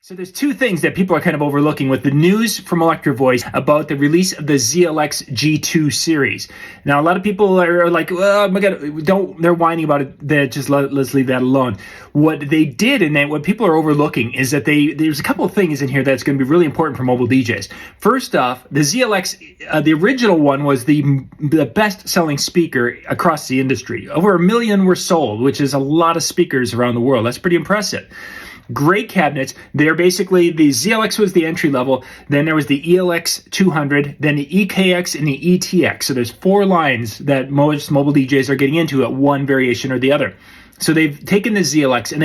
So there's two things that people are kind of overlooking with the news from Electro-Voice about the release of the ZLX G2 series. Now, a lot of people are like, oh my God, they're whining about it. Just let's leave that alone. What they did, and what people are overlooking, is that there's a couple of things in here that's going to be really important for mobile DJs. First off, the ZLX, the original one was the best-selling speaker across the industry. Over 1 million were sold, which is a lot of speakers around the world. That's pretty impressive. Great cabinets. They're basically, the ZLX was the entry level, then there was the ELX 200, then the EKX and the ETX. So there's 4 lines that most mobile DJs are getting into at one variation or the other. So they've taken the ZLX and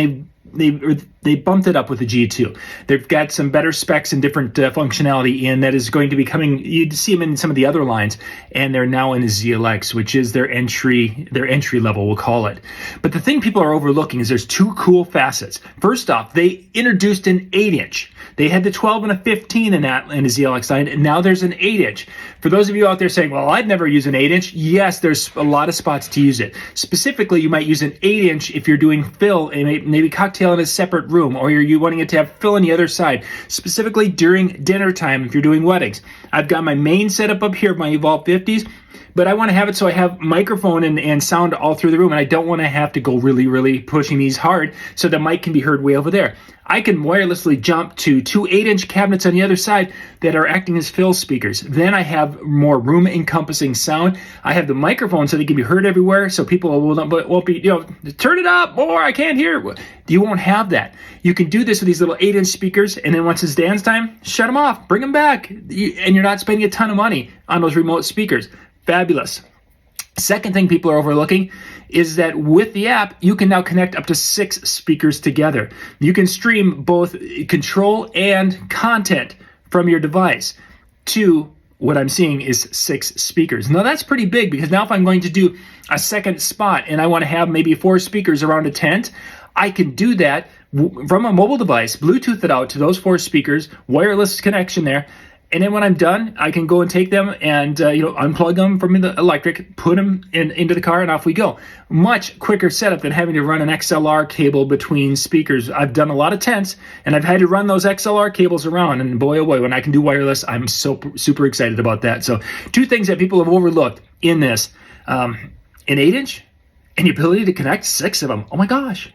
they bumped it up with the G2. They've got some better specs and different functionality in that is going to be coming. You'd see them in some of the other lines, and they're now in the ZLX, which is their entry level, we'll call it. But the thing people are overlooking is there's 2 cool facets. First off, they introduced an 8-inch. They had the 12 and a 15 in the ZLX line, and now there's an 8-inch. For those of you out there saying, well, I'd never use an 8-inch, yes, there's a lot of spots to use it. Specifically, you might use an 8-inch if you're doing fill and maybe cocktail in a separate room, or you're wanting it to have fill on the other side, specifically during dinner time if you're doing weddings. I've got my main setup up here, my Evolve 50s, but I want to have it so I have microphone and sound all through the room, and I don't want to have to go really pushing these hard so the mic can be heard way over there. I can wirelessly jump to 2 8-inch cabinets on the other side that are acting as fill speakers. Then I have more room-encompassing sound. I have the microphone so they can be heard everywhere, so people won't be, turn it up more, I can't hear. You won't have that. You can do this with these little 8-inch speakers, and then once it's dance time, shut them off, bring them back, and you're not spending a ton of money on those remote speakers. Fabulous. Second thing people are overlooking is that with the app, you can now connect up to 6 speakers together. You can stream both control and content from your device to what I'm seeing is 6 speakers. Now that's pretty big, because now if I'm going to do a second spot and I want to have maybe 4 speakers around a tent, I can do that from a mobile device, Bluetooth it out to those 4 speakers, wireless connection there. And then when I'm done, I can go and take them and unplug them from the electric, put them into the car, and off we go. Much quicker setup than having to run an XLR cable between speakers. I've done a lot of tents, and I've had to run those XLR cables around. And boy, oh boy, when I can do wireless, I'm so super excited about that. So 2 things that people have overlooked in this: an 8-inch and the ability to connect 6 of them. Oh my gosh.